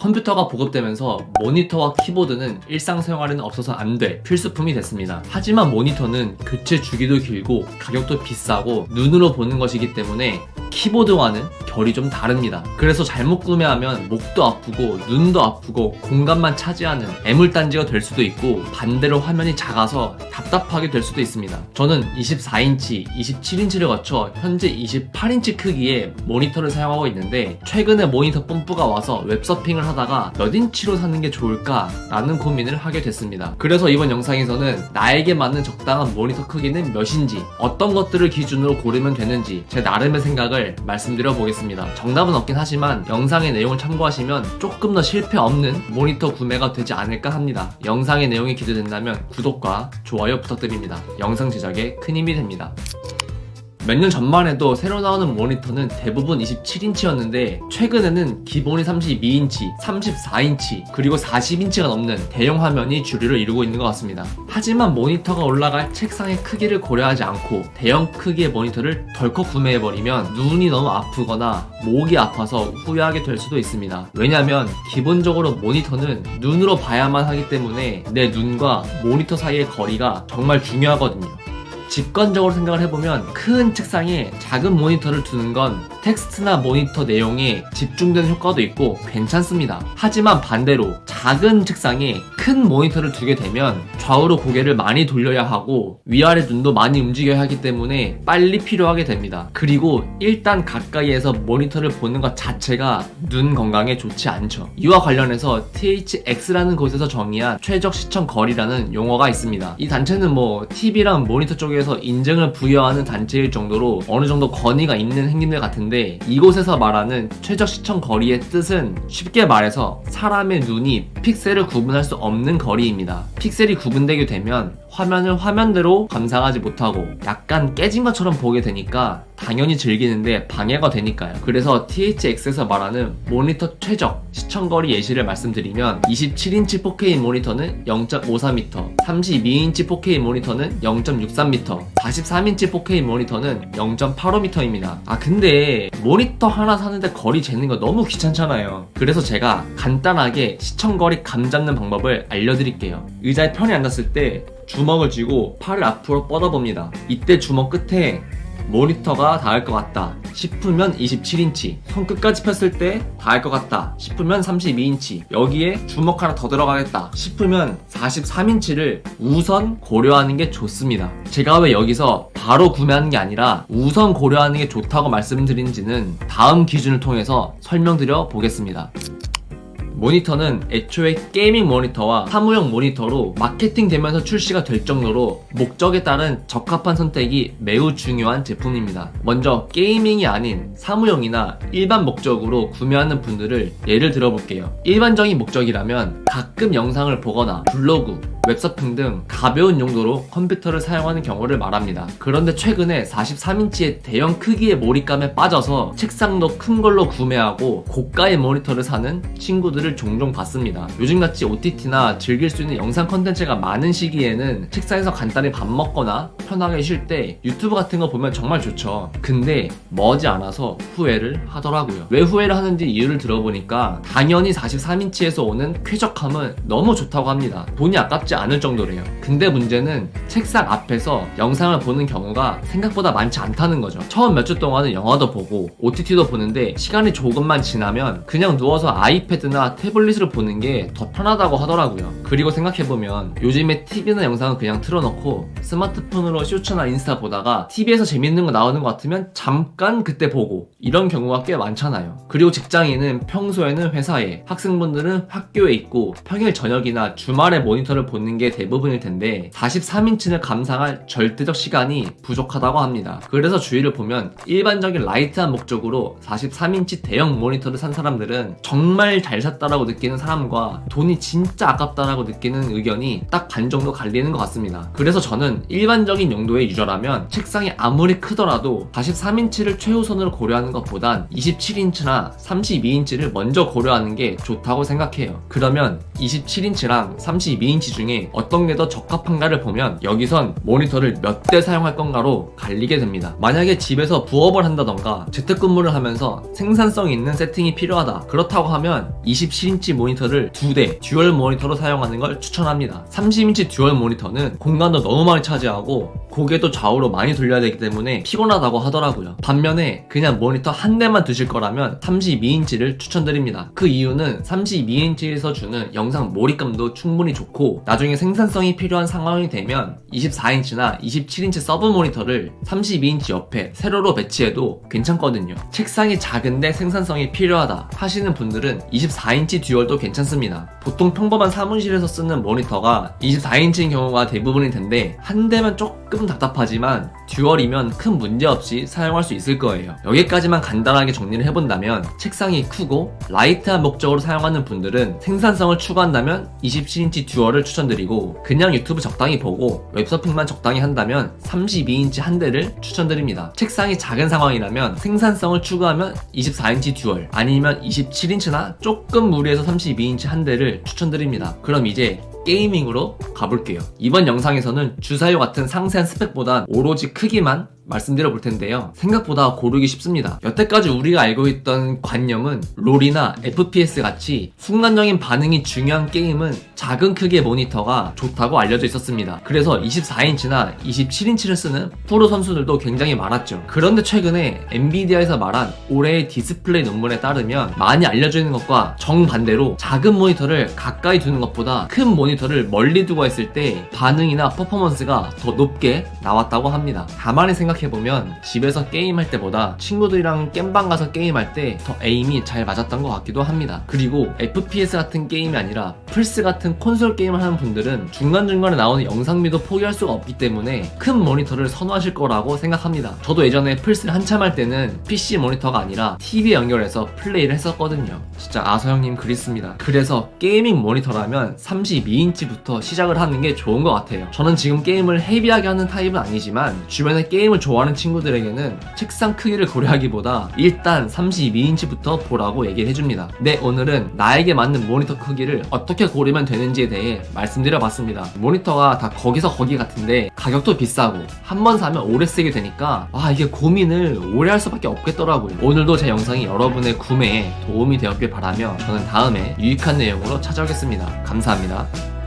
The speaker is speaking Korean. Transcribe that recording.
컴퓨터가 보급되면서 모니터와 키보드는 일상생활에는 없어서 안 돼 필수품이 됐습니다. 하지만 모니터는 교체 주기도 길고 가격도 비싸고 눈으로 보는 것이기 때문에 키보드와는 결이 좀 다릅니다. 그래서 잘못 구매하면 목도 아프고 눈도 아프고 공간만 차지하는 애물단지가 될 수도 있고, 반대로 화면이 작아서 답답하게 될 수도 있습니다. 저는 24인치, 27인치를 거쳐 현재 28인치 크기의 모니터를 사용하고 있는데, 최근에 모니터 뽐뿌가 와서 웹서핑을 하다가 몇 인치로 사는 게 좋을까 라는 고민을 하게 됐습니다. 그래서 이번 영상에서는 나에게 맞는 적당한 모니터 크기는 몇인지, 어떤 것들을 기준으로 고르면 되는지 제 나름의 생각을 말씀드려 보겠습니다. 정답은 없긴 하지만 영상의 내용을 참고하시면 조금 더 실패 없는 모니터 구매가 되지 않을까 합니다. 영상의 내용이 기대된다면 구독과 좋아요 부탁드립니다. 영상 제작에 큰 힘이 됩니다. 몇 년 전만 해도 새로 나오는 모니터는 대부분 27인치였는데 최근에는 기본이 32인치, 34인치, 그리고 40인치가 넘는 대형 화면이 주류를 이루고 있는 것 같습니다. 하지만 모니터가 올라갈 책상의 크기를 고려하지 않고 대형 크기의 모니터를 덜컥 구매해버리면 눈이 너무 아프거나 목이 아파서 후회하게 될 수도 있습니다. 왜냐면 기본적으로 모니터는 눈으로 봐야만 하기 때문에 내 눈과 모니터 사이의 거리가 정말 중요하거든요. 직관적으로 생각을 해보면 큰 책상에 작은 모니터를 두는 건 텍스트나 모니터 내용에 집중되는 효과도 있고 괜찮습니다. 하지만 반대로 작은 책상에 큰 모니터를 두게 되면 좌우로 고개를 많이 돌려야 하고 위아래 눈도 많이 움직여야 하기 때문에 빨리 필요하게 됩니다. 그리고 일단 가까이에서 모니터를 보는 것 자체가 눈 건강에 좋지 않죠. 이와 관련해서 THX라는 곳에서 정의한 최적 시청 거리라는 용어가 있습니다. 이 단체는 TV랑 모니터 쪽에서 인증을 부여하는 단체일 정도로 어느 정도 권위가 있는 행님들 같은데, 이곳에서 말하는 최적 시청 거리의 뜻은 쉽게 말해서 사람의 눈이 픽셀을 구분할 수 없는 거리입니다. 픽셀이 구분되게 되면 화면을 화면대로 감상하지 못하고 약간 깨진 것처럼 보게 되니까 당연히 즐기는데 방해가 되니까요. 그래서 THX에서 말하는 모니터 최적 시청거리 예시를 말씀드리면 27인치 4K 모니터는 0.54m, 32인치 4K 모니터는 0.63m, 43인치 4K 모니터는 0.85m입니다. 근데 모니터 하나 사는데 거리 재는 거 너무 귀찮잖아요. 그래서 제가 간단하게 시청거리 감 잡는 방법을 알려드릴게요. 의자에 편히 앉았을 때 주먹을 쥐고 팔을 앞으로 뻗어봅니다. 이때 주먹 끝에 모니터가 닿을 것 같다 싶으면 27인치, 손 끝까지 폈을 때 닿을 것 같다 싶으면 32인치, 여기에 주먹 하나 더 들어가겠다 싶으면 43인치를 우선 고려하는 게 좋습니다. 제가 왜 여기서 바로 구매하는 게 아니라 우선 고려하는 게 좋다고 말씀드린지는 다음 기준을 통해서 설명드려 보겠습니다. 모니터는 애초에 게이밍 모니터와 사무용 모니터로 마케팅되면서 출시가 될 정도로 목적에 따른 적합한 선택이 매우 중요한 제품입니다. 먼저 게이밍이 아닌 사무용이나 일반 목적으로 구매하는 분들을 예를 들어볼게요. 일반적인 목적이라면 가끔 영상을 보거나 블로그, 웹서핑 등 가벼운 용도로 컴퓨터를 사용하는 경우를 말합니다. 그런데 최근에 43인치의 대형 크기의 몰입감에 빠져서 책상도 큰 걸로 구매하고 고가의 모니터를 사는 친구들을 종종 봤습니다. 요즘같이 OTT나 즐길 수 있는 영상 컨텐츠가 많은 시기에는 책상에서 간단히 밥 먹거나 편하게 쉴 때 유튜브 같은 거 보면 정말 좋죠. 근데 머지않아서 후회를 하더라고요. 왜 후회를 하는지 이유를 들어보니까 당연히 43인치에서 오는 쾌적함은 너무 좋다고 합니다. 돈이 아깝지 않을 정도래요. 근데 문제는 책상 앞에서 영상을 보는 경우가 생각보다 많지 않다는 거죠. 처음 몇 주 동안은 영화도 보고 OTT도 보는데 시간이 조금만 지나면 그냥 누워서 아이패드나 태블릿으로 보는 게 더 편하다고 하더라고요. 그리고 생각해보면 요즘에 TV나 영상은 그냥 틀어놓고 스마트폰으로 쇼츠나 인스타 보다가 TV에서 재밌는 거 나오는 것 같으면 잠깐 그때 보고, 이런 경우가 꽤 많잖아요. 그리고 직장인은 평소에는 회사에, 학생분들은 학교에 있고 평일 저녁이나 주말에 모니터를 보는 게 대부분일 텐데 43인치를 감상할 절대적 시간이 부족하다고 합니다. 그래서 주위를 보면 일반적인 라이트한 목적으로 43인치 대형 모니터를 산 사람들은 정말 잘 샀다라고 느끼는 사람과 돈이 진짜 아깝다라고 느끼는 의견이 딱 반 정도 갈리는 것 같습니다. 그래서 저는 일반적인 용도의 유저라면 책상이 아무리 크더라도 43인치를 최우선으로 고려하는 것보단 27인치나 32인치를 먼저 고려하는 게 좋다고 생각해요. 그러면 27인치랑 32인치 중에 어떤 게 더 적합한가를 보면 여기선 모니터를 몇 대 사용할 건가로 갈리게 됩니다. 만약에 집에서 부업을 한다던가 재택근무를 하면서 생산성 있는 세팅이 필요하다, 그렇다고 하면 27인치 모니터를 2대 듀얼 모니터로 사용하는 걸 추천합니다. 30인치 듀얼 모니터는 공간도 너무 많이 차지하고 고개도 좌우로 많이 돌려야 되기 때문에 피곤하다고 하더라고요. 반면에 그냥 모니터 한 대만 두실 거라면 32인치를 추천드립니다. 그 이유는 32인치에서 주는 영상 몰입감도 충분히 좋고 나중에 생산성이 필요한 상황이 되면 24인치나 27인치 서브 모니터를 32인치 옆에 세로로 배치해도 괜찮거든요. 책상이 작은데 생산성이 필요하다 하시는 분들은 24인치 듀얼도 괜찮습니다. 보통 평범한 사무실에서 쓰는 모니터가 24인치인 경우가 대부분일 텐데 한 대면 조금 답답하지만 듀얼이면 큰 문제 없이 사용할 수 있을 거예요. 여기까지만 간단하게 정리를 해본다면 책상이 크고 라이트한 목적으로 사용하는 분들은 생산성을 추구한다면 27인치 듀얼을 추천드리고 그냥 유튜브 적당히 보고 웹서핑만 적당히 한다면 32인치 한 대를 추천드립니다. 책상이 작은 상황이라면 생산성을 추구하면 24인치 듀얼 아니면 27인치나 조금 무리해서 32인치 한 대를 추천드립니다. 그럼 이제 게이밍으로 가볼게요. 이번 영상에서는 주사위 같은 상세한 스펙보단 오로지 크기만 말씀드려 볼 텐데요. 생각보다 고르기 쉽습니다. 여태까지 우리가 알고 있던 관념은 롤이나 FPS 같이 순간적인 반응이 중요한 게임은 작은 크기의 모니터가 좋다고 알려져 있었습니다. 그래서 24인치나 27인치를 쓰는 프로 선수들도 굉장히 많았죠. 그런데 최근에 엔비디아에서 말한 올해의 디스플레이 논문에 따르면 많이 알려져 있는 것과 정반대로 작은 모니터를 가까이 두는 것보다 큰 모니터를 멀리 두고 했을 때 반응이나 퍼포먼스가 더 높게 나왔다고 합니다. 가만히 생각해보면 집에서 게임할 때보다 친구들이랑 겜방 가서 게임할 때 더 에임이 잘 맞았던 것 같기도 합니다. 그리고 FPS 같은 게임이 아니라 플스 같은 콘솔 게임을 하는 분들은 중간중간에 나오는 영상미도 포기할 수가 없기 때문에 큰 모니터를 선호하실 거라고 생각합니다. 저도 예전에 플스를 한참 할 때는 PC 모니터가 아니라 TV에 연결해서 플레이를 했었거든요. 진짜 아서형님 그립습니다. 그래서 게이밍 모니터라면 32인치부터 시작을 하는 게 좋은 것 같아요. 저는 지금 게임을 헤비하게 하는 타입은 아니지만 주변에 게임을 좋아하는 친구들에게는 책상 크기를 고려하기보다 일단 32인치부터 보라고 얘기를 해줍니다. 네, 오늘은 나에게 맞는 모니터 크기를 어떻게 고르면 되는지에 대해 말씀드려봤습니다. 모니터가 다 거기서 거기 같은데 가격도 비싸고 한 번 사면 오래 쓰게 되니까 이게 고민을 오래 할 수밖에 없겠더라고요. 오늘도 제 영상이 여러분의 구매에 도움이 되었길 바라며 저는 다음에 유익한 내용으로 찾아오겠습니다. 감사합니다.